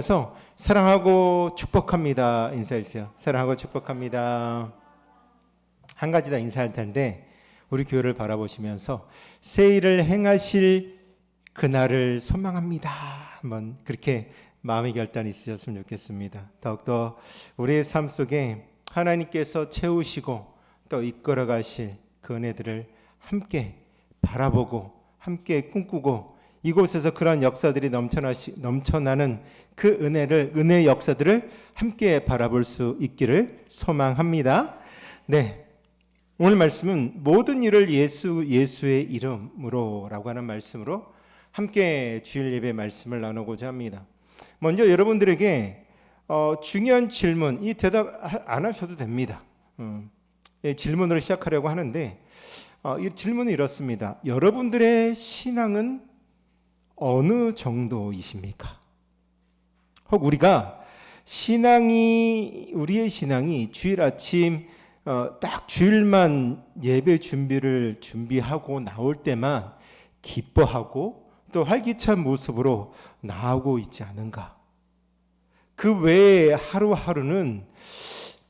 그래서 사랑하고 축복합니다. 인사해주세요. 사랑하고 축복합니다. 한 가지 더 인사할 텐데 우리 교회를 바라보시면서 새 일을 행하실 그날을 소망합니다. 한번 그렇게 마음의 결단이 있으셨으면 좋겠습니다. 더욱더 우리의 삶 속에 하나님께서 채우시고 또 이끌어 가실 그 은혜들을 함께 바라보고 함께 꿈꾸고 이곳에서 그런 역사들이 넘쳐나는 그 은혜의 역사들을 함께 바라볼 수 있기를 소망합니다. 네, 오늘 말씀은 모든 일을 예수의 이름으로라고 하는 말씀으로 함께 주일 예배 말씀을 나누고자 합니다. 먼저 여러분들에게 중요한 질문, 이 대답 안 하셔도 됩니다. 질문으로 시작하려고 하는데 이 질문은 이렇습니다. 여러분들의 신앙은 어느 정도이십니까? 혹 우리의 신앙이 주일 아침 딱 주일만 예배 준비하고 나올 때만 기뻐하고 또 활기찬 모습으로 나오고 있지 않은가? 그 외에 하루하루는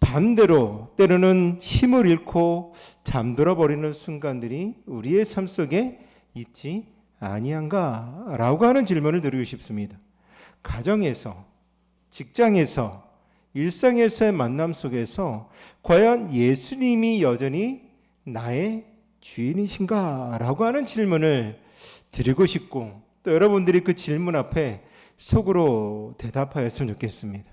반대로 때로는 힘을 잃고 잠들어 버리는 순간들이 우리의 삶 속에 있지 아니한가? 라고 하는 질문을 드리고 싶습니다. 가정에서, 직장에서, 일상에서의 만남 속에서 과연 예수님이 여전히 나의 주인이신가? 라고 하는 질문을 드리고 싶고 또 여러분들이 그 질문 앞에 속으로 대답하였으면 좋겠습니다.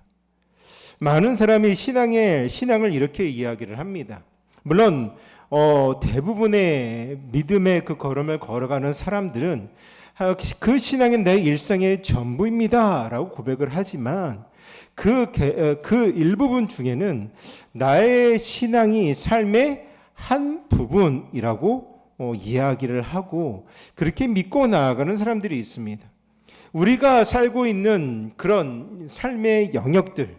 많은 사람이 신앙을 이렇게 이야기를 합니다. 물론 대부분의 믿음의 그 걸음을 걸어가는 사람들은 그 신앙은 내 일상의 전부입니다 라고 고백을 하지만 그 일부분 중에는 나의 신앙이 삶의 한 부분이라고 이야기를 하고 그렇게 믿고 나아가는 사람들이 있습니다. 우리가 살고 있는 그런 삶의 영역들,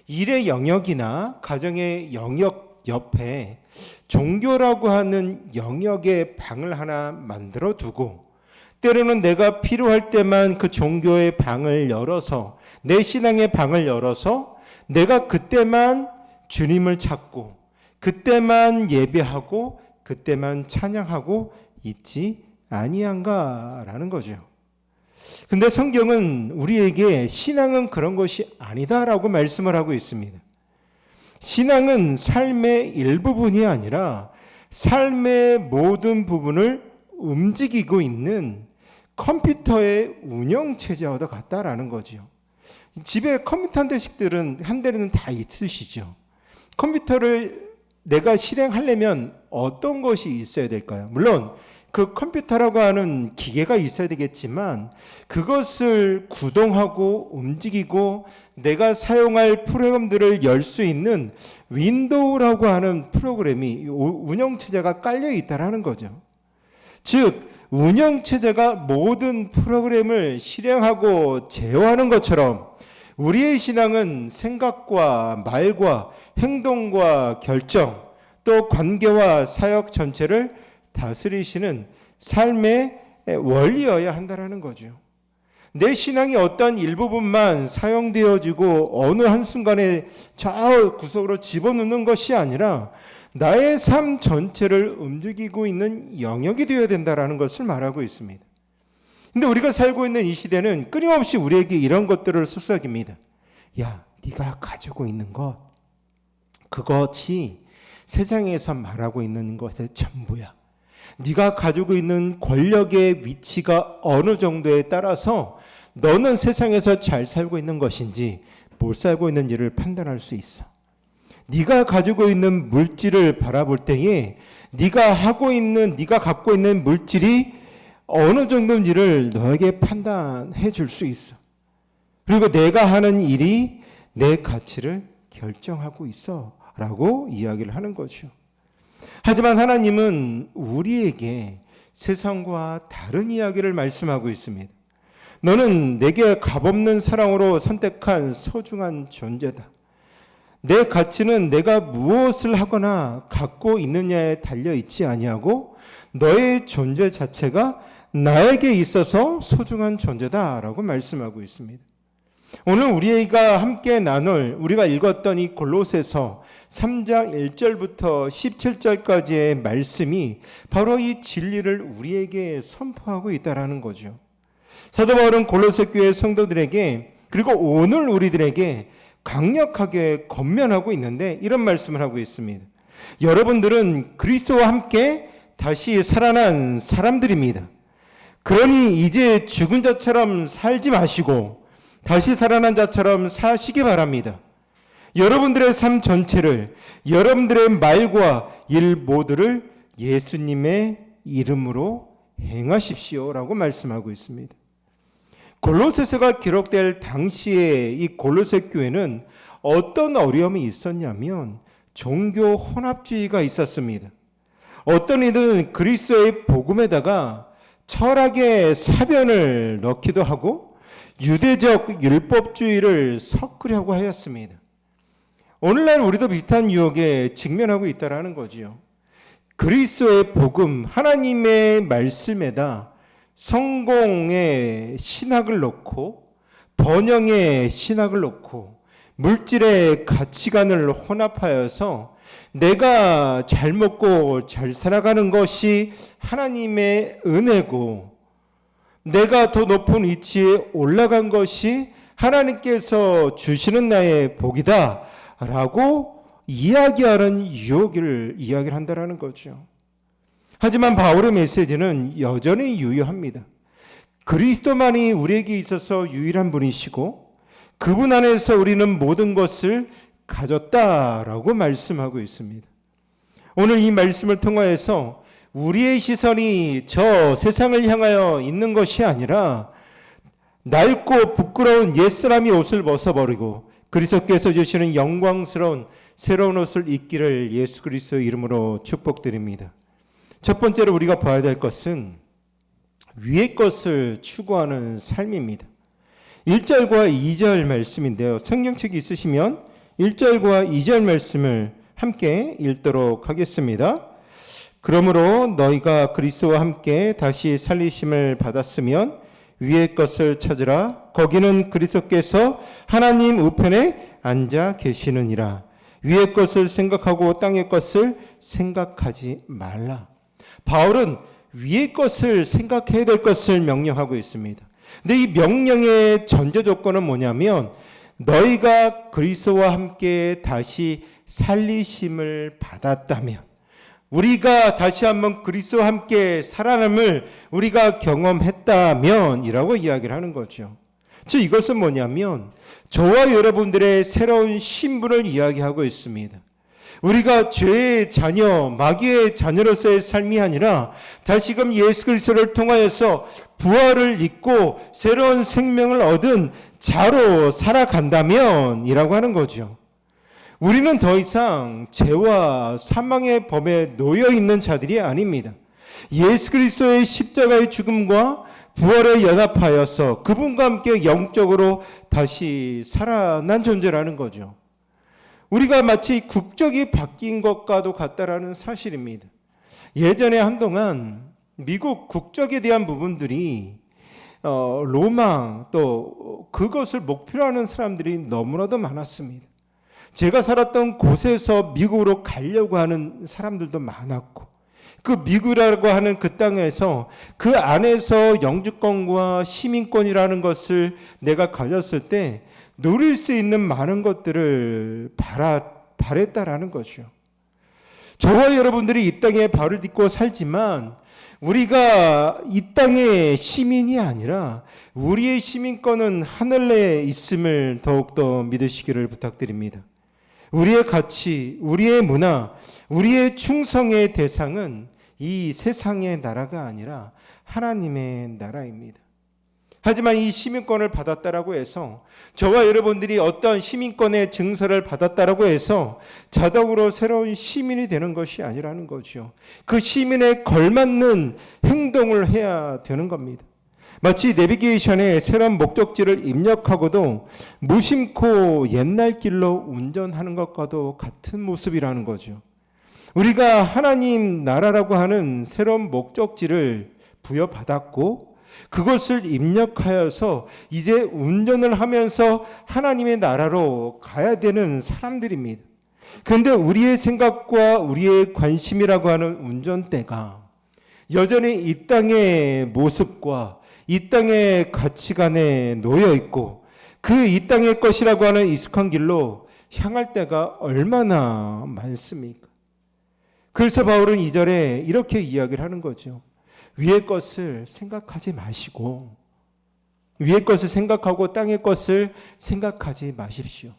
일의 영역이나 가정의 영역 옆에 종교라고 하는 영역의 방을 하나 만들어 두고 때로는 내가 필요할 때만 그 종교의 방을 열어서 내 신앙의 방을 열어서 내가 그때만 주님을 찾고 그때만 예배하고 그때만 찬양하고 있지 아니한가라는 거죠. 근데 성경은 우리에게 신앙은 그런 것이 아니다라고 말씀을 하고 있습니다. 신앙은 삶의 일부분이 아니라 삶의 모든 부분을 움직이고 있는 컴퓨터의 운영체제와도 같다라는 거죠. 집에 컴퓨터 한 대는 다 있으시죠. 컴퓨터를 내가 실행하려면 어떤 것이 있어야 될까요? 물론 그 컴퓨터라고 하는 기계가 있어야 되겠지만 그것을 구동하고 움직이고 내가 사용할 프로그램들을 열 수 있는 윈도우라고 하는 프로그램이 운영체제가 깔려 있다는 거죠. 즉 운영체제가 모든 프로그램을 실행하고 제어하는 것처럼 우리의 신앙은 생각과 말과 행동과 결정 또 관계와 사역 전체를 다스리시는 삶의 원리여야 한다는 거죠. 내 신앙이 어떤 일부분만 사용되어지고 어느 한순간에 저 구석으로 집어넣는 것이 아니라 나의 삶 전체를 움직이고 있는 영역이 되어야 된다는 것을 말하고 있습니다. 근데 우리가 살고 있는 이 시대는 끊임없이 우리에게 이런 것들을 속삭입니다. 야, 네가 가지고 있는 것, 그것이 세상에서 말하고 있는 것의 전부야. 네가 가지고 있는 권력의 위치가 어느 정도에 따라서 너는 세상에서 잘 살고 있는 것인지 못 살고 있는지를 판단할 수 있어. 네가 가지고 있는 물질을 바라볼 때에 네가 갖고 있는 물질이 어느 정도인지를 너에게 판단해 줄 수 있어. 그리고 내가 하는 일이 내 가치를 결정하고 있어 라고 이야기를 하는 거죠. 하지만 하나님은 우리에게 세상과 다른 이야기를 말씀하고 있습니다. 너는 내게 값없는 사랑으로 선택한 소중한 존재다. 내 가치는 내가 무엇을 하거나 갖고 있느냐에 달려 있지 아니하고 너의 존재 자체가 나에게 있어서 소중한 존재다라고 말씀하고 있습니다. 오늘 우리가 함께 나눌 우리가 읽었던 이 골로새서 3장 1절부터 17절까지의 말씀이 바로 이 진리를 우리에게 선포하고 있다라는 거죠. 사도 바울은 골로새 교회 성도들에게 그리고 오늘 우리들에게 강력하게 권면하고 있는데 이런 말씀을 하고 있습니다. 여러분들은 그리스도와 함께 다시 살아난 사람들입니다. 그러니 이제 죽은 자처럼 살지 마시고 다시 살아난 자처럼 사시기 바랍니다. 여러분들의 삶 전체를 여러분들의 말과 일 모두를 예수님의 이름으로 행하십시오라고 말씀하고 있습니다. 골로새서가 기록될 당시에 이 골로새 교회는 어떤 어려움이 있었냐면 종교 혼합주의가 있었습니다. 어떤 이들은 그리스도의 복음에다가 철학의 사변을 넣기도 하고 유대적 율법주의를 섞으려고 하였습니다. 오늘날 우리도 비슷한 유혹에 직면하고 있다는 거지요. 그리스도의 복음, 하나님의 말씀에다 성공의 신학을 넣고 번영의 신학을 넣고 물질의 가치관을 혼합하여서 내가 잘 먹고 잘 살아가는 것이 하나님의 은혜고 내가 더 높은 위치에 올라간 것이 하나님께서 주시는 나의 복이다 라고 이야기하는 이야기를 한다는 거죠. 하지만 바울의 메시지는 여전히 유효합니다. 그리스도만이 우리에게 있어서 유일한 분이시고 그분 안에서 우리는 모든 것을 가졌다라고 말씀하고 있습니다. 오늘 이 말씀을 통하여서 우리의 시선이 저 세상을 향하여 있는 것이 아니라 낡고 부끄러운 옛사람이 옷을 벗어버리고 그리스도께서 주시는 영광스러운 새로운 옷을 입기를 예수 그리스도의 이름으로 축복드립니다. 첫 번째로 우리가 봐야 될 것은 위의 것을 추구하는 삶입니다. 1절과 2절 말씀인데요. 성경책이 있으시면 1절과 2절 말씀을 함께 읽도록 하겠습니다. 그러므로 너희가 그리스도와 함께 다시 살리심을 받았으면 위의 것을 찾으라. 거기는 그리스도께서 하나님 우편에 앉아 계시느니라. 위의 것을 생각하고 땅의 것을 생각하지 말라. 바울은 위의 것을 생각해야 될 것을 명령하고 있습니다. 근데 이 명령의 전제 조건은 뭐냐면 너희가 그리스도와 함께 다시 살리심을 받았다면 우리가 다시 한번 그리스도와 함께 살아남을 우리가 경험했다면 이라고 이야기를 하는 거죠. 즉 이것은 뭐냐면 저와 여러분들의 새로운 신분을 이야기하고 있습니다. 우리가 죄의 자녀, 마귀의 자녀로서의 삶이 아니라 다시금 예수 그리스도를 통하여서 부활을 입고 새로운 생명을 얻은 자로 살아간다면 이라고 하는 거죠. 우리는 더 이상 죄와 사망의 범에 놓여 있는 자들이 아닙니다. 예수 그리스도의 십자가의 죽음과 부활에 연합하여서 그분과 함께 영적으로 다시 살아난 존재라는 거죠. 우리가 마치 국적이 바뀐 것과도 같다라는 사실입니다. 예전에 한동안 미국 국적에 대한 부분들이 로망 또 그것을 목표로 하는 사람들이 너무나도 많았습니다. 제가 살았던 곳에서 미국으로 가려고 하는 사람들도 많았고 그 미국이라고 하는 그 땅에서 그 안에서 영주권과 시민권이라는 것을 내가 가졌을 때 누릴 수 있는 많은 것들을 바랬다라는 거죠. 저와 여러분들이 이 땅에 발을 딛고 살지만 우리가 이 땅의 시민이 아니라 우리의 시민권은 하늘에 있음을 더욱더 믿으시기를 부탁드립니다. 우리의 가치, 우리의 문화, 우리의 충성의 대상은 이 세상의 나라가 아니라 하나님의 나라입니다. 하지만 이 시민권을 받았다라고 해서 저와 여러분들이 어떤 시민권의 증서를 받았다라고 해서 자동으로 새로운 시민이 되는 것이 아니라는 거죠. 그 시민에 걸맞는 행동을 해야 되는 겁니다. 마치 내비게이션에 새로운 목적지를 입력하고도 무심코 옛날 길로 운전하는 것과도 같은 모습이라는 거죠. 우리가 하나님 나라라고 하는 새로운 목적지를 부여받았고 그것을 입력하여서 이제 운전을 하면서 하나님의 나라로 가야 되는 사람들입니다. 그런데 우리의 생각과 우리의 관심이라고 하는 운전대가 여전히 이 땅의 모습과 이 땅의 가치관에 놓여 있고 그 이 땅의 것이라고 하는 익숙한 길로 향할 때가 얼마나 많습니까? 그래서 바울은 2절에 이렇게 이야기를 하는 거죠. 위의 것을 생각하지 마시고 위의 것을 생각하고 땅의 것을 생각하지 마십시오.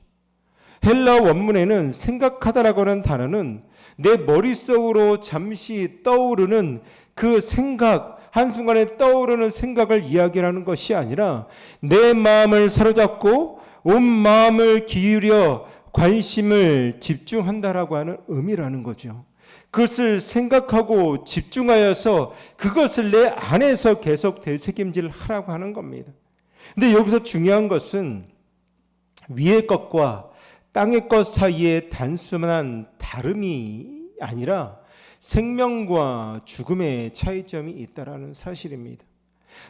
헬라 원문에는 생각하다라고 하는 단어는 내 머릿속으로 잠시 떠오르는 그 생각, 한순간에 떠오르는 생각을 이야기하는 것이 아니라 내 마음을 사로잡고 온 마음을 기울여 관심을 집중한다라고 하는 의미라는 거죠. 그것을 생각하고 집중하여서 그것을 내 안에서 계속 되새김질 하라고 하는 겁니다. 근데 여기서 중요한 것은 위의 것과 땅의 것 사이에 단순한 다름이 아니라 생명과 죽음의 차이점이 있다라는 사실입니다.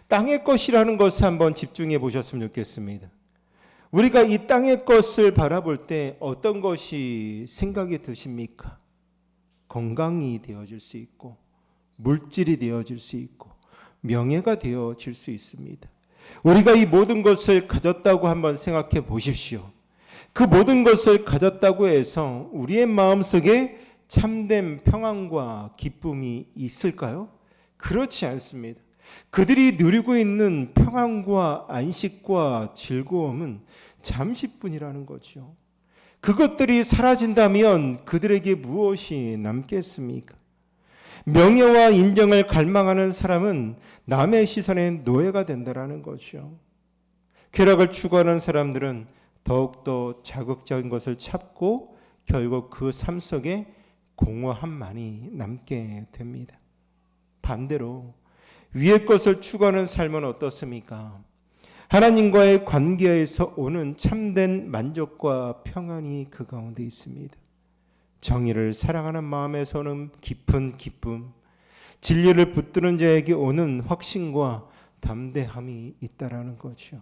땅의 것이라는 것을 한번 집중해 보셨으면 좋겠습니다. 우리가 이 땅의 것을 바라볼 때 어떤 것이 생각이 드십니까? 건강이 되어질 수 있고 물질이 되어질 수 있고 명예가 되어질 수 있습니다. 우리가 이 모든 것을 가졌다고 한번 생각해 보십시오. 그 모든 것을 가졌다고 해서 우리의 마음속에 참된 평안과 기쁨이 있을까요? 그렇지 않습니다. 그들이 누리고 있는 평안과 안식과 즐거움은 잠시뿐이라는 거죠. 그것들이 사라진다면 그들에게 무엇이 남겠습니까? 명예와 인정을 갈망하는 사람은 남의 시선의 노예가 된다는 거죠. 쾌락을 추구하는 사람들은 더욱더 자극적인 것을 찾고 결국 그 삶 속에 공허함만이 남게 됩니다. 반대로 위의 것을 추구하는 삶은 어떻습니까? 하나님과의 관계에서 오는 참된 만족과 평안이 그 가운데 있습니다. 정의를 사랑하는 마음에서 오는 깊은 기쁨, 진리를 붙드는 자에게 오는 확신과 담대함이 있다라는 거죠.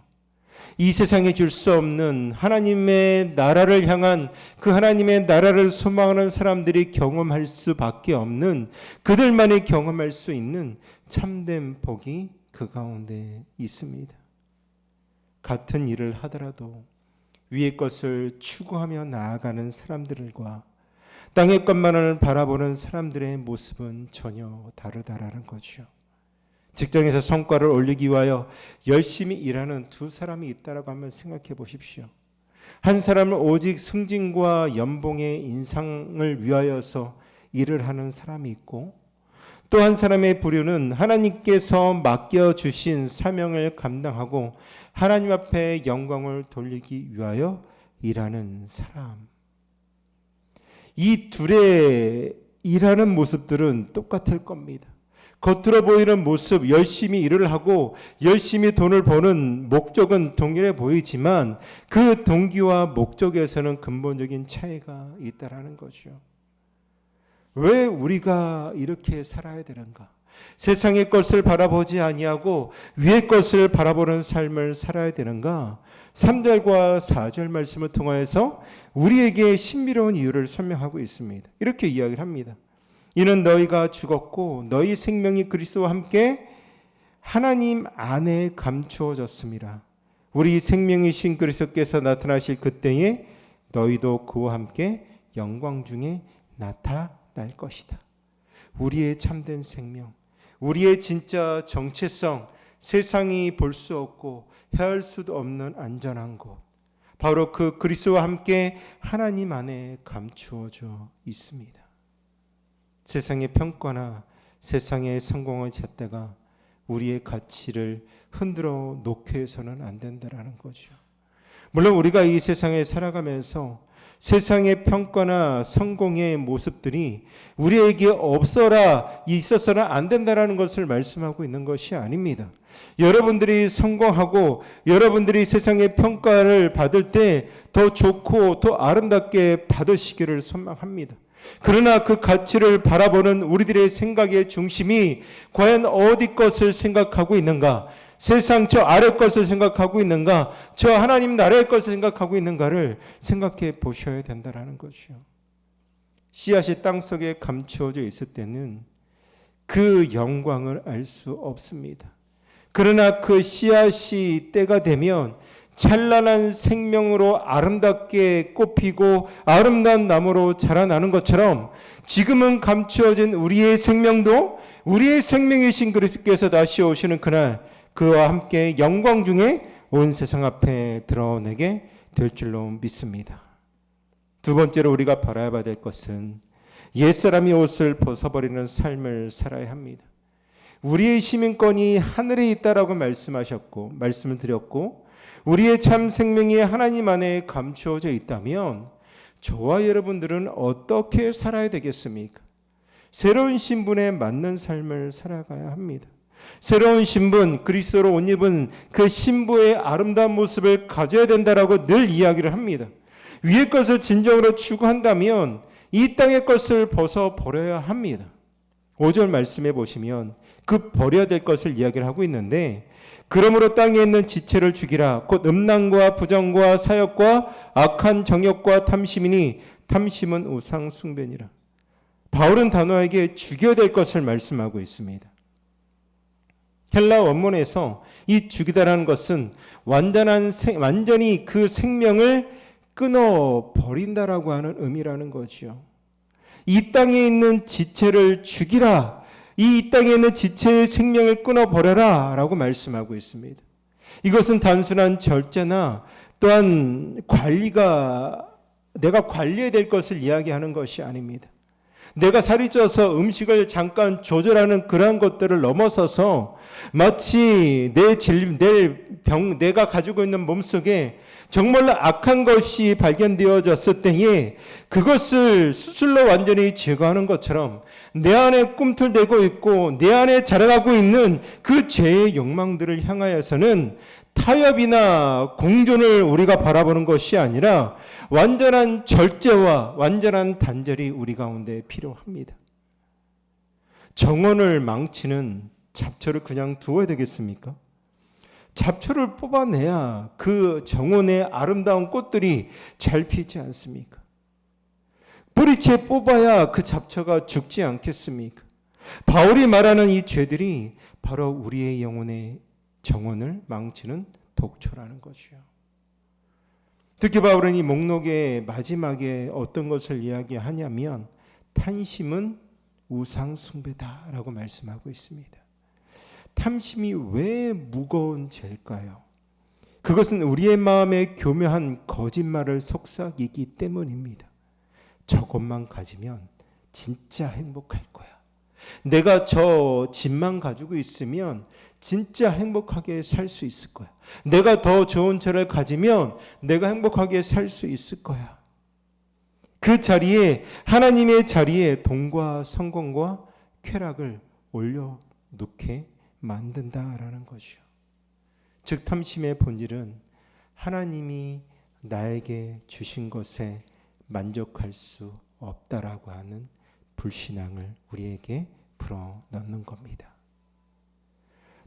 이 세상에 줄 수 없는 하나님의 나라를 향한 그 하나님의 나라를 소망하는 사람들이 경험할 수밖에 없는 그들만이 경험할 수 있는 참된 복이 그 가운데 있습니다. 같은 일을 하더라도 위의 것을 추구하며 나아가는 사람들과 땅의 것만을 바라보는 사람들의 모습은 전혀 다르다라는 거죠. 직장에서 성과를 올리기 위하여 열심히 일하는 두 사람이 있다라고 한번 생각해 보십시오. 한 사람은 오직 승진과 연봉의 인상을 위하여서 일을 하는 사람이 있고 또 한 사람의 부류는 하나님께서 맡겨주신 사명을 감당하고 하나님 앞에 영광을 돌리기 위하여 일하는 사람. 이 둘의 일하는 모습들은 똑같을 겁니다. 겉으로 보이는 모습, 열심히 일을 하고 열심히 돈을 버는 목적은 동일해 보이지만 그 동기와 목적에서는 근본적인 차이가 있다라는 거죠. 왜 우리가 이렇게 살아야 되는가? 세상의 것을 바라보지 아니하고 위의 것을 바라보는 삶을 살아야 되는가? 3절과 4절 말씀을 통하여서 우리에게 신비로운 이유를 설명하고 있습니다. 이렇게 이야기를 합니다. 이는 너희가 죽었고 너희 생명이 그리스도와 함께 하나님 안에 감추어졌습니다. 우리 생명이신 그리스도께서 나타나실 그때에 너희도 그와 함께 영광 중에 나타날 것이다. 우리의 참된 생명, 우리의 진짜 정체성, 세상이 볼 수 없고 헤아릴 수도 없는 안전한 곳, 바로 그 그리스도와 함께 하나님 안에 감추어져 있습니다. 세상의 평가나 세상의 성공의 잣대가 우리의 가치를 흔들어 놓게 해서는 안 된다라는 거죠. 물론 우리가 이 세상에 살아가면서 세상의 평가나 성공의 모습들이 우리에게 없어라, 있어서는 안 된다라는 것을 말씀하고 있는 것이 아닙니다. 여러분들이 성공하고 여러분들이 세상의 평가를 받을 때 더 좋고 더 아름답게 받으시기를 소망합니다. 그러나 그 가치를 바라보는 우리들의 생각의 중심이 과연 어디 것을 생각하고 있는가? 세상 저 아래 것을 생각하고 있는가? 저 하나님 나라의 것을 생각하고 있는가를 생각해 보셔야 된다는 것이요. 씨앗이 땅속에 감추어져 있을 때는 그 영광을 알 수 없습니다. 그러나 그 씨앗이 때가 되면 찬란한 생명으로 아름답게 꽃피고 아름다운 나무로 자라나는 것처럼 지금은 감추어진 우리의 생명도 우리의 생명이신 그리스도께서 다시 오시는 그날 그와 함께 영광 중에 온 세상 앞에 드러내게 될 줄로 믿습니다. 두 번째로 우리가 바라봐야 될 것은 옛사람이 옷을 벗어버리는 삶을 살아야 합니다. 우리의 시민권이 하늘에 있다라고 말씀하셨고 말씀을 드렸고 우리의 참 생명이 하나님 안에 감추어져 있다면 저와 여러분들은 어떻게 살아야 되겠습니까? 새로운 신분에 맞는 삶을 살아가야 합니다. 새로운 신분, 그리스도로 옷 입은 그 신부의 아름다운 모습을 가져야 된다라고 늘 이야기를 합니다. 위의 것을 진정으로 추구한다면 이 땅의 것을 벗어버려야 합니다. 5절 말씀해 보시면 그 버려야 될 것을 이야기를 하고 있는데 그러므로 땅에 있는 지체를 죽이라. 곧 음란과 부정과 사역과 악한 정욕과 탐심이니 탐심은 우상 숭배니라. 바울은 단호하게 죽여야 될 것을 말씀하고 있습니다. 헬라 원문에서 이 죽이다라는 것은 완전히 그 생명을 끊어 버린다라고 하는 의미라는 거죠. 이 땅에 있는 지체를 죽이라. 이 땅에 있는 지체의 생명을 끊어버려라 라고 말씀하고 있습니다. 이것은 단순한 절제나 또한 내가 관리해야 될 것을 이야기하는 것이 아닙니다. 내가 살이 쪄서 음식을 잠깐 조절하는 그러한 것들을 넘어서서 마치 내가 가지고 있는 몸속에 정말로 악한 것이 발견되어졌을 때에 그것을 수술로 완전히 제거하는 것처럼 내 안에 꿈틀대고 있고 내 안에 자라가고 있는 그 죄의 욕망들을 향하여서는 타협이나 공존을 우리가 바라보는 것이 아니라 완전한 절제와 완전한 단절이 우리 가운데 필요합니다. 정원을 망치는 잡초를 그냥 두어야 되겠습니까? 잡초를 뽑아내야 그 정원의 아름다운 꽃들이 잘 피지 않습니까? 뿌리채 뽑아야 그 잡초가 죽지 않겠습니까? 바울이 말하는 이 죄들이 바로 우리의 영혼의 정원을 망치는 독초라는 것이요. 특히 바울은 이 목록의 마지막에 어떤 것을 이야기하냐면 탐심은 우상 숭배다라고 말씀하고 있습니다. 탐심이 왜 무거운 죄일까요? 그것은 우리의 마음에 교묘한 거짓말을 속삭이기 때문입니다. 저것만 가지면 진짜 행복할 거야. 내가 저 집만 가지고 있으면 진짜 행복하게 살 수 있을 거야. 내가 더 좋은 차를 가지면 내가 행복하게 살 수 있을 거야. 그 자리에 하나님의 자리에 돈과 성공과 쾌락을 올려놓게 만든다라는 것이요. 즉 탐심의 본질은 하나님이 나에게 주신 것에 만족할 수 없다라고 하는 불신앙을 우리에게 불어넣는 겁니다.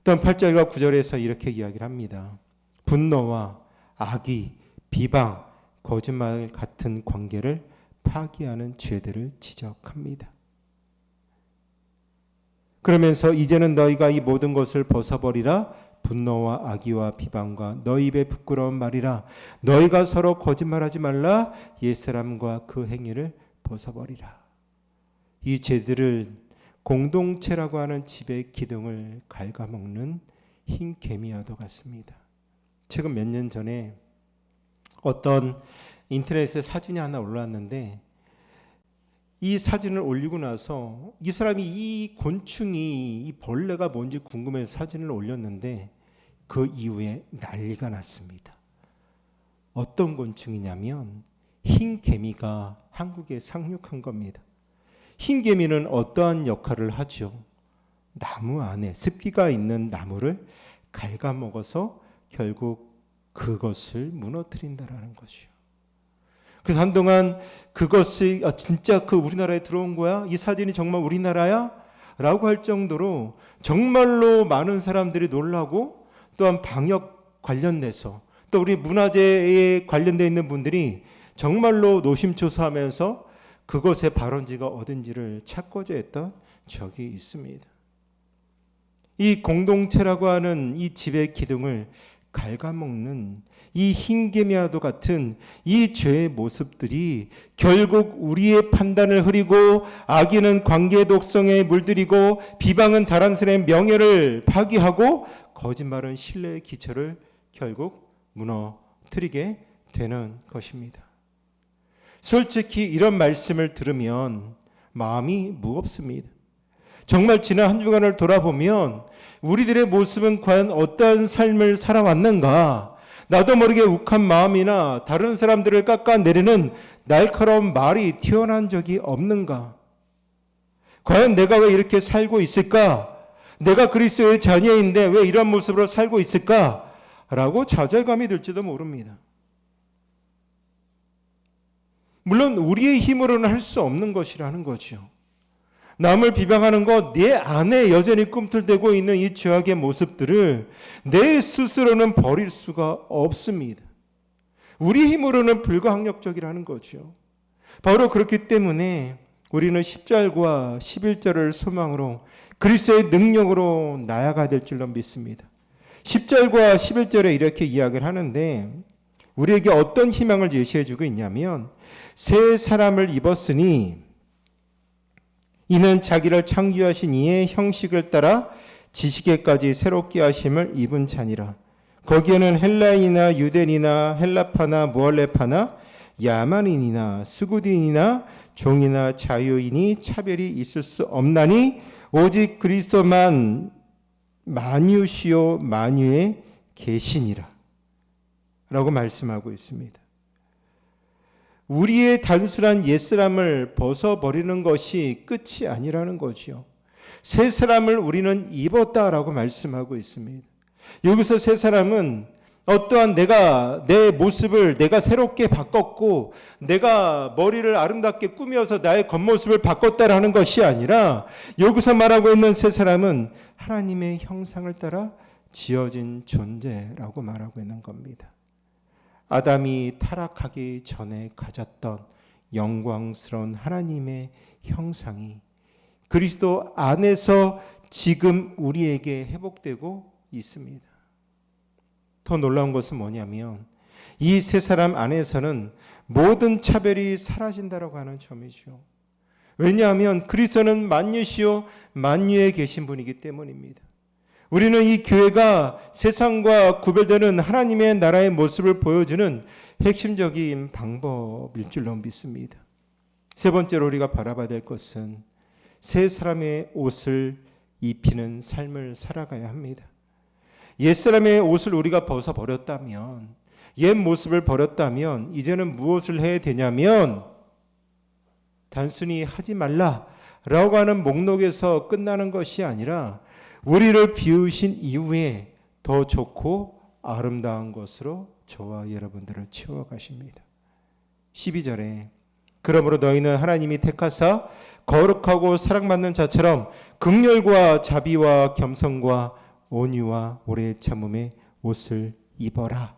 또한 8절과 9절에서 이렇게 이야기를 합니다. 분노와 악의, 비방, 거짓말 같은 관계를 파기하는 죄들을 지적합니다. 그러면서 이제는 너희가 이 모든 것을 벗어버리라. 분노와 악의와 비방과 너희 입에 부끄러운 말이라. 너희가 서로 거짓말하지 말라. 옛사람과 그 행위를 벗어버리라. 이 죄들을 공동체라고 하는 집의 기둥을 갉아먹는 흰 개미와도 같습니다. 최근 몇 년 전에 어떤 인터넷에 사진이 하나 올라왔는데 이 사진을 올리고 나서 이 사람이 이 곤충이 이 벌레가 뭔지 궁금해서 사진을 올렸는데 그 이후에 난리가 났습니다. 어떤 곤충이냐면 흰 개미가 한국에 상륙한 겁니다. 흰 개미는 어떠한 역할을 하죠? 나무 안에 습기가 있는 나무를 갉아먹어서 결국 그것을 무너뜨린다라는 것이요. 그래서 한동안 그것이 진짜 그 우리나라에 들어온 거야? 이 사진이 정말 우리나라야? 라고 할 정도로 정말로 많은 사람들이 놀라고, 또한 방역 관련돼서 또 우리 문화재에 관련되어 있는 분들이 정말로 노심초사하면서 그것의 발원지가 어딘지를 찾고자 했던 적이 있습니다. 이 공동체라고 하는 이 집의 기둥을 갉아먹는 이 흰개미와도 같은 이 죄의 모습들이 결국 우리의 판단을 흐리고, 악인은 관계의 독성에 물들이고, 비방은 다른 사람의 명예를 파기하고, 거짓말은 신뢰의 기초를 결국 무너뜨리게 되는 것입니다. 솔직히 이런 말씀을 들으면 마음이 무겁습니다. 정말 지난 한 주간을 돌아보면 우리들의 모습은 과연 어떠한 삶을 살아왔는가? 나도 모르게 욱한 마음이나 다른 사람들을 깎아내리는 날카로운 말이 튀어나온 적이 없는가? 과연 내가 왜 이렇게 살고 있을까? 내가 그리스도의 자녀인데 왜 이런 모습으로 살고 있을까? 라고 좌절감이 들지도 모릅니다. 물론 우리의 힘으로는 할 수 없는 것이라는 거죠. 남을 비방하는 것, 내 안에 여전히 꿈틀대고 있는 이 죄악의 모습들을 내 스스로는 버릴 수가 없습니다. 우리 힘으로는 불가항력적이라는 거죠. 바로 그렇기 때문에 우리는 10절과 11절을 소망으로 그리스도의 능력으로 나아가야 될 줄로 믿습니다. 10절과 11절에 이렇게 이야기를 하는데 우리에게 어떤 희망을 제시해주고 있냐면, 새 사람을 입었으니 이는 자기를 창조하신 이의 형식을 따라 지식에까지 새롭게 하심을 입은 자니라. 거기에는 헬라인이나 유대인이나 헬라파나 무할레파나 야만인이나 스구딘이나 종이나 자유인이 차별이 있을 수 없나니 오직 그리스도만 만유시요 만유의 계시니라 라고 말씀하고 있습니다. 우리의 단순한 옛사람을 벗어버리는 것이 끝이 아니라는 거죠. 새 사람을 우리는 입었다라고 말씀하고 있습니다. 여기서 새 사람은 어떠한 내 모습을 내가 새롭게 바꿨고 내가 머리를 아름답게 꾸며서 나의 겉모습을 바꿨다라는 것이 아니라, 여기서 말하고 있는 새 사람은 하나님의 형상을 따라 지어진 존재라고 말하고 있는 겁니다. 아담이 타락하기 전에 가졌던 영광스러운 하나님의 형상이 그리스도 안에서 지금 우리에게 회복되고 있습니다. 더 놀라운 것은 뭐냐면 이 세 사람 안에서는 모든 차별이 사라진다라고 하는 점이죠. 왜냐하면 그리스도는 만유시요 만유에 계신 분이기 때문입니다. 우리는 이 교회가 세상과 구별되는 하나님의 나라의 모습을 보여주는 핵심적인 방법일 줄로 믿습니다. 세 번째로 우리가 바라봐야 될 것은 새 사람의 옷을 입히는 삶을 살아가야 합니다. 옛사람의 옷을 우리가 벗어버렸다면, 옛 모습을 버렸다면 이제는 무엇을 해야 되냐면 단순히 하지 말라라고 하는 목록에서 끝나는 것이 아니라 우리를 비우신 이후에 더 좋고 아름다운 것으로 저와 여러분들을 채워가십니다. 12절에 그러므로 너희는 하나님이 택하사 거룩하고 사랑받는 자처럼 긍휼과 자비와 겸손과 온유와 오래 참음의 옷을 입어라.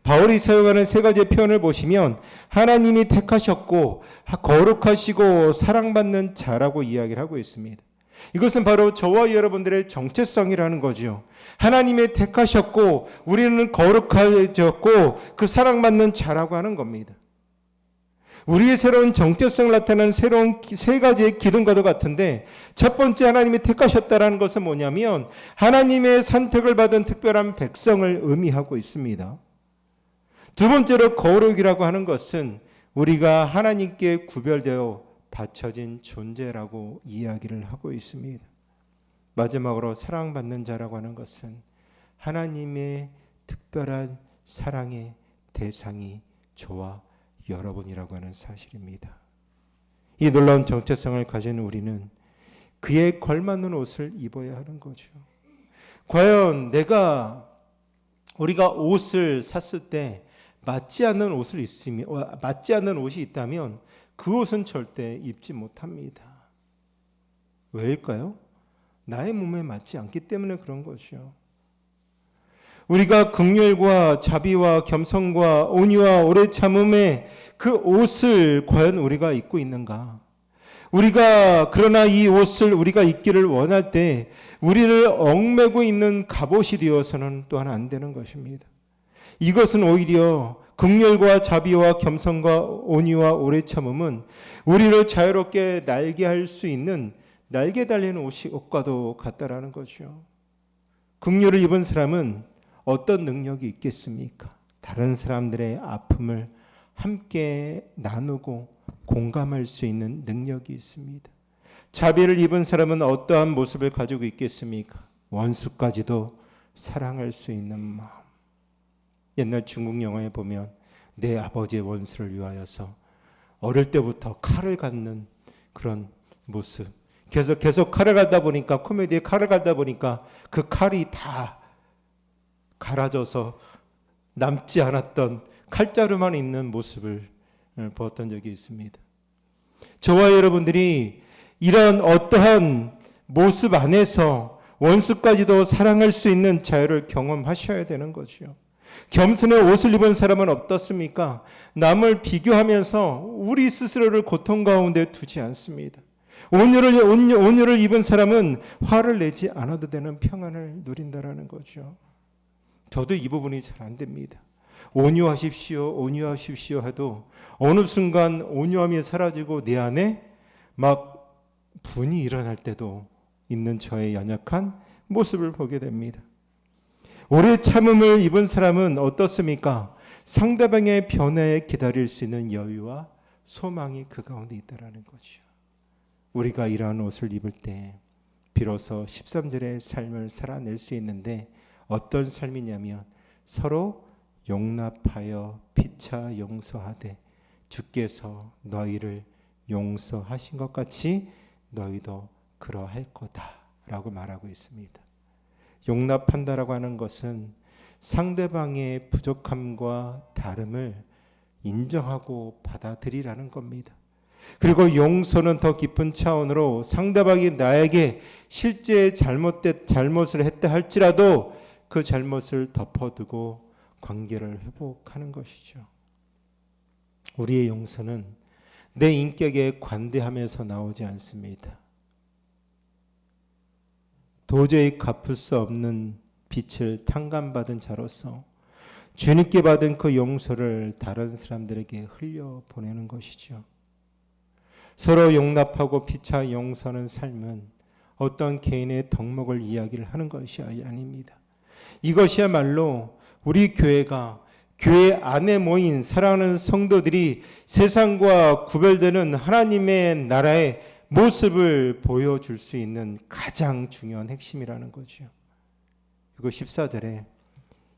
바울이 사용하는 세 가지의 표현을 보시면 하나님이 택하셨고 거룩하시고 사랑받는 자라고 이야기를 하고 있습니다. 이것은 바로 저와 여러분들의 정체성이라는 거죠. 하나님의 택하셨고 우리는 거룩해졌고 그 사랑받는 자라고 하는 겁니다. 우리의 새로운 정체성을 나타내는 새로운 세 가지의 기둥과도 같은데, 첫 번째 하나님이 택하셨다는 것은 뭐냐면 하나님의 선택을 받은 특별한 백성을 의미하고 있습니다. 두 번째로 거룩이라고 하는 것은 우리가 하나님께 구별되어 바쳐진 존재라고 이야기를 하고 있습니다. 마지막으로 사랑받는 자라고 하는 것은 하나님의 특별한 사랑의 대상이 저와 여러분이라고 하는 사실입니다. 이 놀라운 정체성을 가진 우리는 그에 걸맞는 옷을 입어야 하는 거죠. 과연 우리가 옷을 샀을 때 맞지 않는 옷이 있다면 그 옷은 절대 입지 못합니다. 왜일까요? 나의 몸에 맞지 않기 때문에 그런 것이요. 우리가 긍휼과 자비와 겸손과 온유와 오래 참음의 그 옷을 과연 우리가 입고 있는가? 그러나 이 옷을 우리가 입기를 원할 때 우리를 얽매고 있는 갑옷이 되어서는 또한 안 되는 것입니다. 이것은 오히려 긍휼과 자비와 겸손과 온유와 오래 참음은 우리를 자유롭게 날게 할 수 있는 날개 달린 옷과도 같다라는 거죠. 긍휼을 입은 사람은 어떤 능력이 있겠습니까? 다른 사람들의 아픔을 함께 나누고 공감할 수 있는 능력이 있습니다. 자비를 입은 사람은 어떠한 모습을 가지고 있겠습니까? 원수까지도 사랑할 수 있는 마음. 옛날 중국 영화에 보면 내 아버지의 원수를 위하여서 어릴 때부터 칼을 갖는 그런 모습. 계속 칼을 갈다 보니까, 코미디에 칼을 갈다 보니까 그 칼이 다 갈아져서 남지 않았던 칼자루만 있는 모습을 보았던 적이 있습니다. 저와 여러분들이 이런 어떠한 모습 안에서 원수까지도 사랑할 수 있는 자유를 경험하셔야 되는 거죠. 겸손의 옷을 입은 사람은 어떻습니까? 남을 비교하면서 우리 스스로를 고통 가운데 두지 않습니다. 온유를 입은 사람은 화를 내지 않아도 되는 평안을 누린다라는 거죠. 저도 이 부분이 잘 안 됩니다. 온유하십시오 해도 어느 순간 온유함이 사라지고 내 안에 막 분이 일어날 때도 있는 저의 연약한 모습을 보게 됩니다. 오래 참음을 입은 사람은 어떻습니까? 상대방의 변화에 기다릴 수 있는 여유와 소망이 그 가운데 있다라는 거죠. 우리가 이러한 옷을 입을 때 비로소 13절의 삶을 살아낼 수 있는데 어떤 삶이냐면 서로 용납하여 피차 용서하되 주께서 너희를 용서하신 것 같이 너희도 그러할 거다라고 말하고 있습니다. 용납한다라고 하는 것은 상대방의 부족함과 다름을 인정하고 받아들이라는 겁니다. 그리고 용서는 더 깊은 차원으로 상대방이 나에게 실제 잘못을 했다 할지라도 그 잘못을 덮어두고 관계를 회복하는 것이죠. 우리의 용서는 내 인격에 관대함에서 나오지 않습니다. 도저히 갚을 수 없는 빚을 탕감받은 자로서 주님께 받은 그 용서를 다른 사람들에게 흘려보내는 것이죠. 서로 용납하고 피차 용서하는 삶은 어떤 개인의 덕목을 이야기를 하는 것이 아닙니다. 이것이야말로 우리 교회가 교회 안에 모인 사랑하는 성도들이 세상과 구별되는 하나님의 나라의 모습을 보여줄 수 있는 가장 중요한 핵심이라는 거죠. 그리고 14절에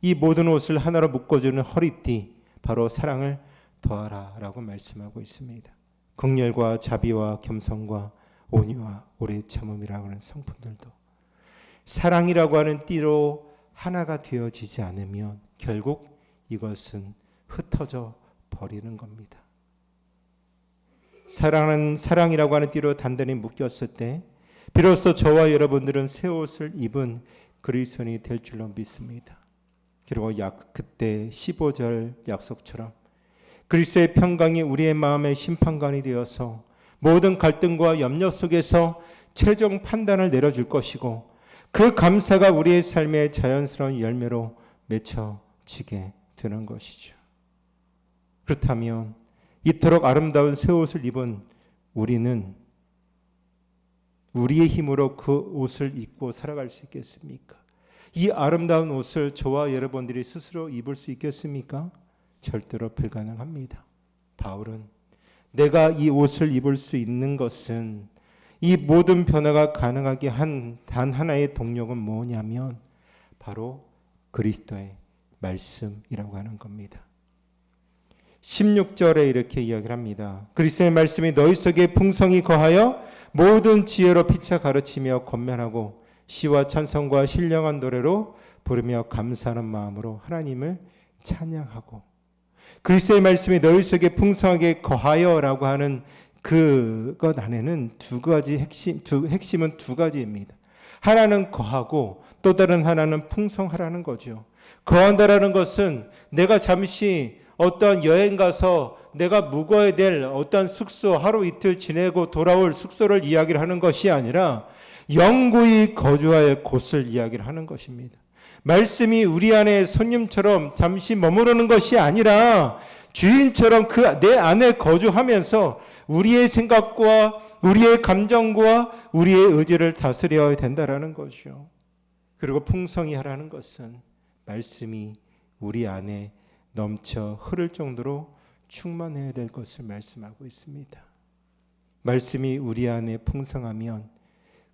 이 모든 옷을 하나로 묶어주는 허리띠, 바로 사랑을 더하라 라고 말씀하고 있습니다. 긍휼과 자비와 겸손과 온유와 오래 참음이라고 하는 성품들도 사랑이라고 하는 띠로 하나가 되어지지 않으면 결국 이것은 흩어져 버리는 겁니다. 사랑이라고 하는 띠로 단단히 묶였을 때 비로소 저와 여러분들은 새 옷을 입은 그리스도인이 될 줄로 믿습니다. 그리고 그때 15절 약속처럼 그리스도의 평강이 우리의 마음의 심판관이 되어서 모든 갈등과 염려 속에서 최종 판단을 내려줄 것이고 그 감사가 우리의 삶의 자연스러운 열매로 맺혀지게 되는 것이죠. 그렇다면 이토록 아름다운 새 옷을 입은 우리는 우리의 힘으로 그 옷을 입고 살아갈 수 있겠습니까? 이 아름다운 옷을 저와 여러분들이 스스로 입을 수 있겠습니까? 절대로 불가능합니다. 바울은 내가 이 옷을 입을 수 있는 것은 이 모든 변화가 가능하게 한 단 하나의 동력은 뭐냐면 바로 그리스도의 말씀이라고 하는 겁니다. 16절에 이렇게 이야기를 합니다. 그리스도의 말씀이 너희 속에 풍성히 거하여 모든 지혜로 피차 가르치며 권면하고 시와 찬송과 신령한 노래로 부르며 감사하는 마음으로 하나님을 찬양하고 그리스도의 말씀이 너희 속에 풍성하게 거하여라고 하는 그것 안에는 핵심은 두 가지입니다. 하나는 거하고 또 다른 하나는 풍성하라는 거죠. 거한다라는 것은 내가 잠시 어떤 여행 가서 내가 묵어야 될 어떤 숙소, 하루 이틀 지내고 돌아올 숙소를 이야기를 하는 것이 아니라 영구히 거주할 곳을 이야기를 하는 것입니다. 말씀이 우리 안에 손님처럼 잠시 머무르는 것이 아니라 주인처럼 내 안에 거주하면서 우리의 생각과 우리의 감정과 우리의 의지를 다스려야 된다라는 거죠. 그리고 풍성히 하라는 것은 말씀이 우리 안에 넘쳐 흐를 정도로 충만해야 될 것을 말씀하고 있습니다. 말씀이 우리 안에 풍성하면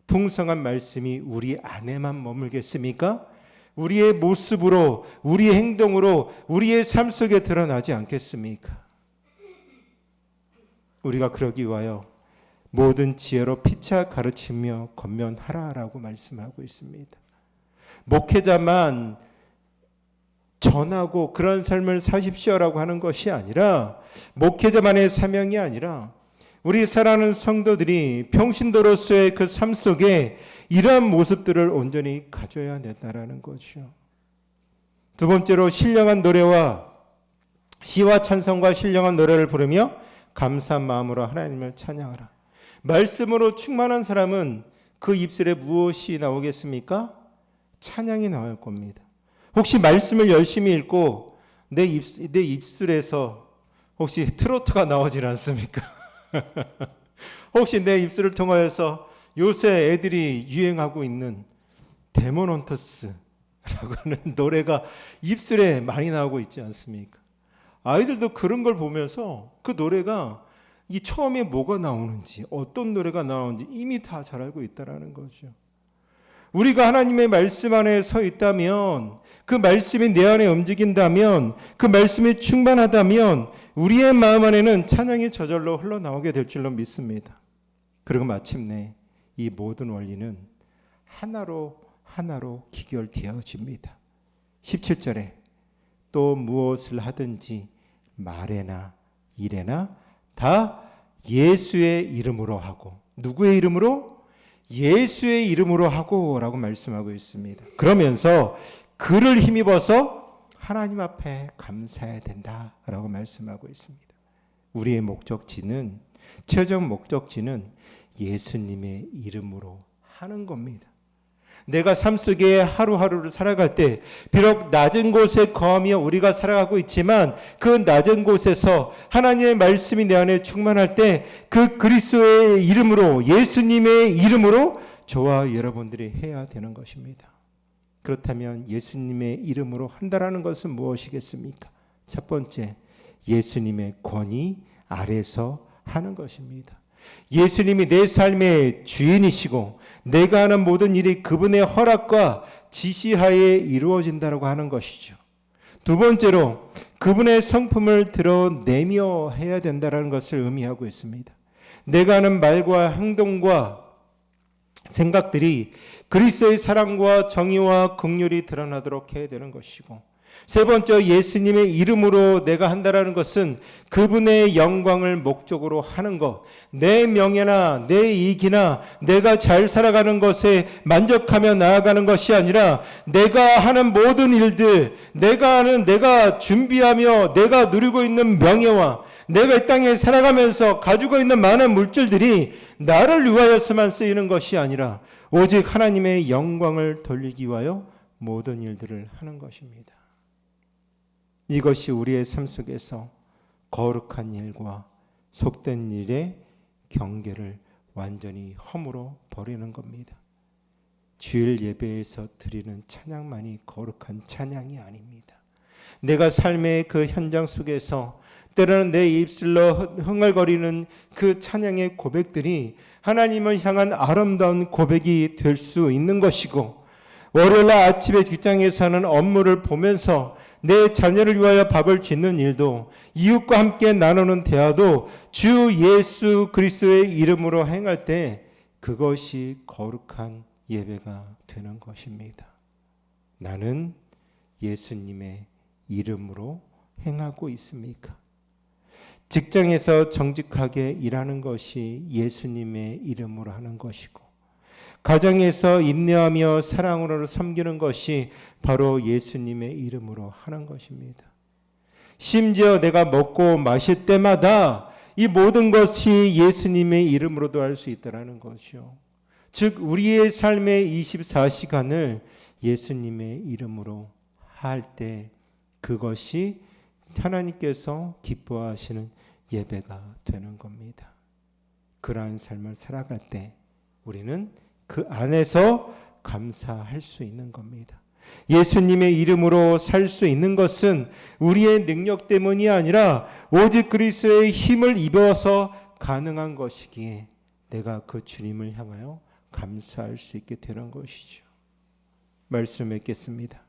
풍성한 말씀이 우리 안에만 머물겠습니까? 우리의 모습으로, 우리의 행동으로, 우리의 삶 속에 드러나지 않겠습니까? 우리가 그러기 위하여 모든 지혜로 피차 가르치며 권면하라라고 말씀하고 있습니다. 목회자만 전하고 그런 삶을 사십시오라고 하는 것이 아니라, 목회자만의 사명이 아니라 우리 사랑하는 성도들이 평신도로서의 그 삶 속에 이러한 모습들을 온전히 가져야 된다는 거죠. 두 번째로 신령한 노래와 시와 찬송과 신령한 노래를 부르며 감사한 마음으로 하나님을 찬양하라. 말씀으로 충만한 사람은 그 입술에 무엇이 나오겠습니까? 찬양이 나올 겁니다. 혹시 말씀을 열심히 읽고 내 입술에서 혹시 트로트가 나오질 않습니까? 혹시 내 입술을 통하여서 요새 애들이 유행하고 있는 데모넌터스라고 하는 노래가 입술에 많이 나오고 있지 않습니까? 아이들도 그런 걸 보면서 그 노래가 이 처음에 뭐가 나오는지, 어떤 노래가 나오는지 이미 다 잘 알고 있다는 거죠. 우리가 하나님의 말씀 안에 서 있다면, 그 말씀이 내 안에 움직인다면, 그 말씀이 충만하다면 우리의 마음 안에는 찬양이 저절로 흘러나오게 될 줄로 믿습니다. 그리고 마침내 이 모든 원리는 하나로 기결되어집니다. 17절에 또 무엇을 하든지 말에나 일에나 다 예수의 이름으로 하고, 누구의 이름으로? 예수의 이름으로 하고 라고 말씀하고 있습니다. 그러면서 그를 힘입어서 하나님 앞에 감사해야 된다라고 말씀하고 있습니다. 우리의 목적지는, 최종 목적지는 예수님의 이름으로 하는 겁니다. 내가 삶 속에 하루하루를 살아갈 때 비록 낮은 곳에 거하며 우리가 살아가고 있지만, 그 낮은 곳에서 하나님의 말씀이 내 안에 충만할 때 그 그리스도의 이름으로, 예수님의 이름으로 저와 여러분들이 해야 되는 것입니다. 그렇다면 예수님의 이름으로 한다라는 것은 무엇이겠습니까? 첫 번째, 예수님의 권위 아래서 하는 것입니다. 예수님이 내 삶의 주인이시고 내가 하는 모든 일이 그분의 허락과 지시하에 이루어진다고 하는 것이죠. 두 번째로, 그분의 성품을 드러내며 해야 된다는 것을 의미하고 있습니다. 내가 하는 말과 행동과 생각들이 그리스도의 사랑과 정의와 긍휼이 드러나도록 해야 되는 것이고, 세 번째, 예수님의 이름으로 내가 한다라는 것은 그분의 영광을 목적으로 하는 것, 내 명예나 내 이익이나 내가 잘 살아가는 것에 만족하며 나아가는 것이 아니라, 내가 하는 모든 일들, 내가 준비하며 내가 누리고 있는 명예와 내가 이 땅에 살아가면서 가지고 있는 많은 물질들이 나를 위하여서만 쓰이는 것이 아니라 오직 하나님의 영광을 돌리기 위하여 모든 일들을 하는 것입니다. 이것이 우리의 삶 속에서 거룩한 일과 속된 일의 경계를 완전히 허물어 버리는 겁니다. 주일 예배에서 드리는 찬양만이 거룩한 찬양이 아닙니다. 내가 삶의 그 현장 속에서 때로는 내 입술로 흥얼거리는 그 찬양의 고백들이 하나님을 향한 아름다운 고백이 될 수 있는 것이고, 월요일 아침에 직장에서 하는 업무를 보면서 내 자녀를 위하여 밥을 짓는 일도, 이웃과 함께 나누는 대화도 주 예수 그리스도의 이름으로 행할 때 그것이 거룩한 예배가 되는 것입니다. 나는 예수님의 이름으로 행하고 있습니까? 직장에서 정직하게 일하는 것이 예수님의 이름으로 하는 것이고, 가정에서 인내하며 사랑으로 섬기는 것이 바로 예수님의 이름으로 하는 것입니다. 심지어 내가 먹고 마실 때마다 이 모든 것이 예수님의 이름으로도 할 수 있다는 것이요. 즉 우리의 삶의 24시간을 예수님의 이름으로 할 때 그것이 하나님께서 기뻐하시는 예배가 되는 겁니다. 그러한 삶을 살아갈 때 우리는 그 안에서 감사할 수 있는 겁니다. 예수님의 이름으로 살 수 있는 것은 우리의 능력 때문이 아니라 오직 그리스도의 힘을 입어서 가능한 것이기에 내가 그 주님을 향하여 감사할 수 있게 되는 것이죠. 말씀 맺겠습니다.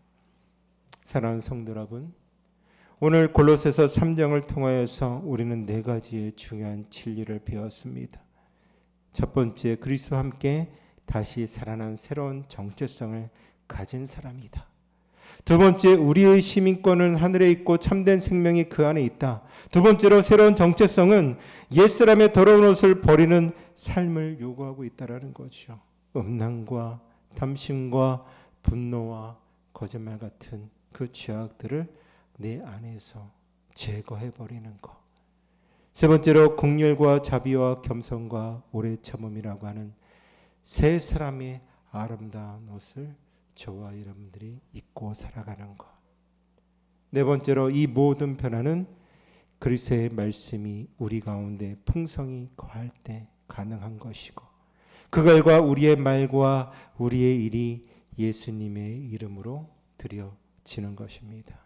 사랑하는 성도 여러분, 오늘 골로새서 3장을 통하여서 우리는 네 가지의 중요한 진리를 배웠습니다. 첫 번째, 그리스도와 함께 다시 살아난 새로운 정체성을 가진 사람이다. 두 번째, 우리의 시민권은 하늘에 있고 참된 생명이 그 안에 있다. 두 번째로 새로운 정체성은 옛사람의 더러운 옷을 버리는 삶을 요구하고 있다는 거죠. 음란과 탐심과 분노와 거짓말 같은 그 죄악들을 내 안에서 제거해버리는 것. 세 번째로 긍휼과 자비와 겸손과 오래 참음이라고 하는 세 사람의 아름다운 옷을 저와 여러분들이 입고 살아가는 것. 네 번째로 이 모든 변화는 그리스도의 말씀이 우리 가운데 풍성히 거할 때 가능한 것이고, 그 결과 우리의 말과 우리의 일이 예수님의 이름으로 드려지는 것입니다.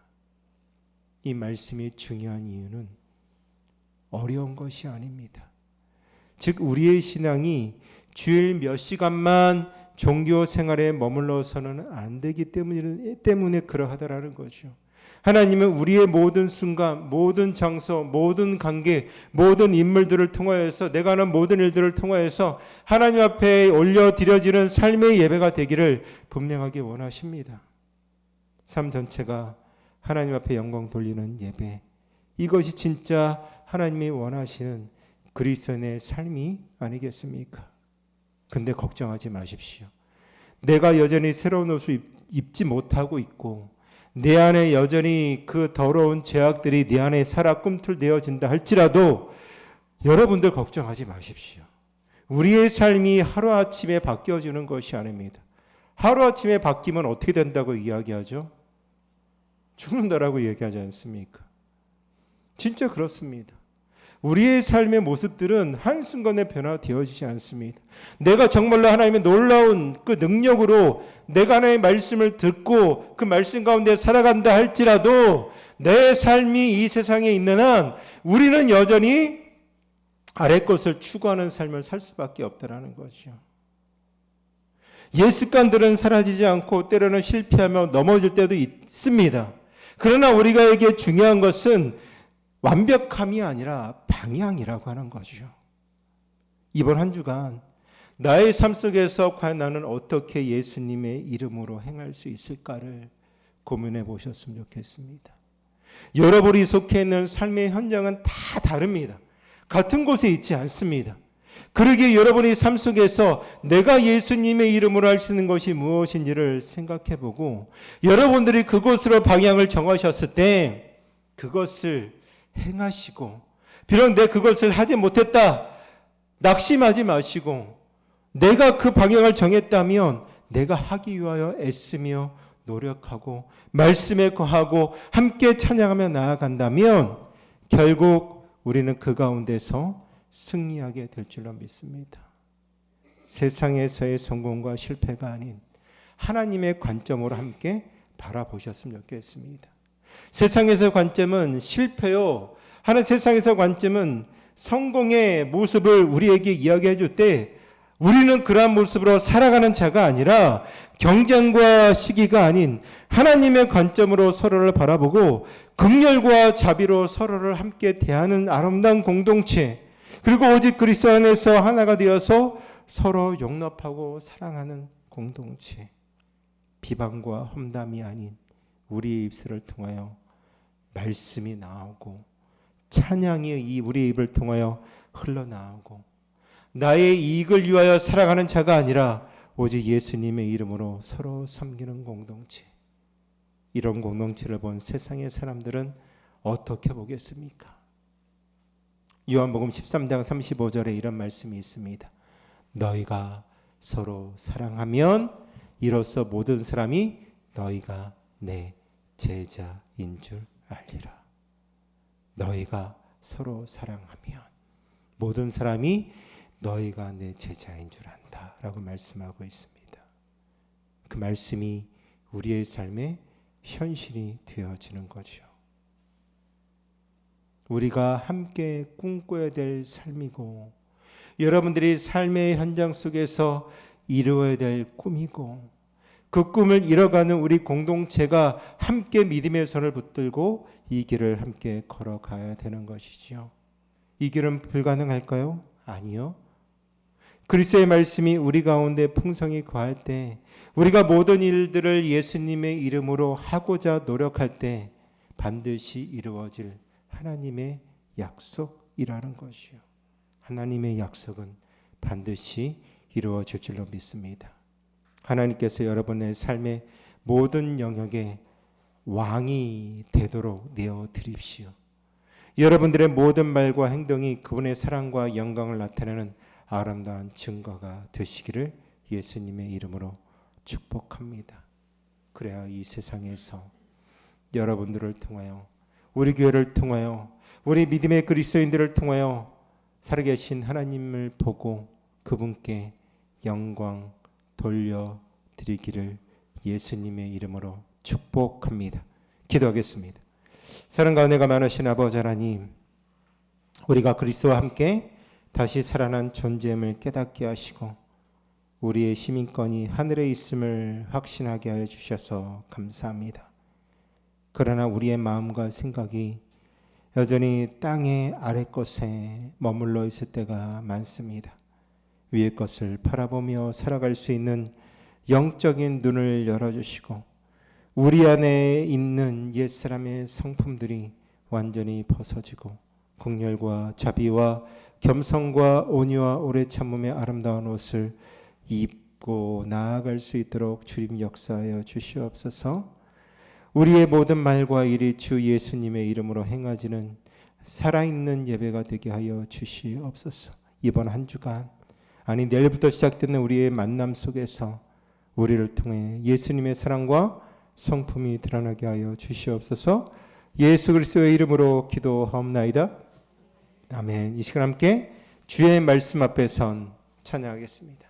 이 말씀이 중요한 이유는 어려운 것이 아닙니다. 즉 우리의 신앙이 주일 몇 시간만 종교 생활에 머물러서는 안 되기 때문에 그러하다라는 거죠. 하나님은 우리의 모든 순간, 모든 장소, 모든 관계, 모든 인물들을 통하여서 내가 하는 모든 일들을 통하여서 하나님 앞에 올려드려지는 삶의 예배가 되기를 분명하게 원하십니다. 삶 전체가 하나님 앞에 영광 돌리는 예배, 이것이 진짜 하나님이 원하시는 그리스도인의 삶이 아니겠습니까? 근데 걱정하지 마십시오. 내가 여전히 새로운 옷을 입지 못하고 있고 내 안에 여전히 그 더러운 죄악들이 내 안에 살아 꿈틀대어진다 할지라도 여러분들 걱정하지 마십시오. 우리의 삶이 하루아침에 바뀌어지는 것이 아닙니다. 하루아침에 바뀌면 어떻게 된다고 이야기하죠? 죽는다라고 얘기하지 않습니까? 진짜 그렇습니다. 우리의 삶의 모습들은 한순간에 변화되어지지 않습니다. 내가 정말로 하나님의 놀라운 그 능력으로 내가 하나님의 말씀을 듣고 그 말씀 가운데 살아간다 할지라도 내 삶이 이 세상에 있는 한 우리는 여전히 아래 것을 추구하는 삶을 살 수밖에 없다는 거죠. 옛 습관들은 사라지지 않고 때로는 실패하며 넘어질 때도 있습니다. 그러나 우리가에게 중요한 것은 완벽함이 아니라 방향이라고 하는 거죠. 이번 한 주간 나의 삶 속에서 과연 나는 어떻게 예수님의 이름으로 행할 수 있을까를 고민해 보셨으면 좋겠습니다. 여러분이 속해 있는 삶의 현장은 다 다릅니다. 같은 곳에 있지 않습니다. 그러기에 여러분의 삶 속에서 내가 예수님의 이름으로 할 수 있는 것이 무엇인지를 생각해 보고 여러분들이 그곳으로 방향을 정하셨을 때 그것을 행하시고, 비록 내 그것을 하지 못했다 낙심하지 마시고 내가 그 방향을 정했다면 내가 하기 위하여 애쓰며 노력하고 말씀에 거하고 함께 찬양하며 나아간다면 결국 우리는 그 가운데서 승리하게 될 줄로 믿습니다. 세상에서의 성공과 실패가 아닌 하나님의 관점으로 함께 바라보셨으면 좋겠습니다. 세상에서의 관점은 실패요. 하는 세상에서의 관점은 성공의 모습을 우리에게 이야기해 줄 때 우리는 그러한 모습으로 살아가는 자가 아니라 경쟁과 시기가 아닌 하나님의 관점으로 서로를 바라보고 긍휼과 자비로 서로를 함께 대하는 아름다운 공동체, 그리고 오직 그리스도 안에서 하나가 되어서 서로 용납하고 사랑하는 공동체, 비방과 험담이 아닌 우리의 입술을 통하여 말씀이 나오고 찬양이 우리의 입을 통하여 흘러나오고 나의 이익을 위하여 살아가는 자가 아니라 오직 예수님의 이름으로 서로 섬기는 공동체. 이런 공동체를 본 세상의 사람들은 어떻게 보겠습니까? 요한복음 13장 35절에 이런 말씀이 있습니다. 너희가 서로 사랑하면 이로써 모든 사람이 너희가 내 제자인 줄 알리라. 너희가 서로 사랑하면 모든 사람이 너희가 내 제자인 줄 안다 라고 말씀하고 있습니다. 그 말씀이 우리의 삶의 현실이 되어지는 거죠. 우리가 함께 꿈꿔야 될 삶이고 여러분들이 삶의 현장 속에서 이루어야 될 꿈이고 그 꿈을 이뤄가는 우리 공동체가 함께 믿음의 손을 붙들고 이 길을 함께 걸어가야 되는 것이지요. 이 길은 불가능할까요? 아니요. 그리스도의 말씀이 우리 가운데 풍성히 거할 때 우리가 모든 일들을 예수님의 이름으로 하고자 노력할 때 반드시 이루어질 하나님의 약속이라는 것이요. 하나님의 약속은 반드시 이루어질 줄로 믿습니다. 하나님께서 여러분의 삶의 모든 영역에 왕이 되도록 내어 드립시오. 여러분들의 모든 말과 행동이 그분의 사랑과 영광을 나타내는 아름다운 증거가 되시기를 예수님의 이름으로 축복합니다. 그래야 이 세상에서 여러분들을 통하여 우리 교회를 통하여 우리 믿음의 그리스도인들을 통하여 살아계신 하나님을 보고 그분께 영광 돌려드리기를 예수님의 이름으로 축복합니다. 기도하겠습니다. 사랑 가운데가 많으신 아버지 하나님, 우리가 그리스도와 함께 다시 살아난 존재임을 깨닫게 하시고 우리의 시민권이 하늘에 있음을 확신하게 하여 주셔서 감사합니다. 그러나 우리의 마음과 생각이 여전히 땅의 아래 것에 머물러 있을 때가 많습니다. 위의 것을 바라보며 살아갈 수 있는 영적인 눈을 열어주시고 우리 안에 있는 옛사람의 성품들이 완전히 벗어지고 긍휼과 자비와 겸손과 온유와 오래 참음의 아름다운 옷을 입고 나아갈 수 있도록 주님 역사하여 주시옵소서. 우리의 모든 말과 일이 주 예수님의 이름으로 행하지는 살아있는 예배가 되게 하여 주시옵소서. 이번 한 주간 아니 내일부터 시작되는 우리의 만남 속에서 우리를 통해 예수님의 사랑과 성품이 드러나게 하여 주시옵소서. 예수 그리스도의 이름으로 기도하옵나이다. 아멘. 이 시간 함께 주의 말씀 앞에 선 찬양하겠습니다.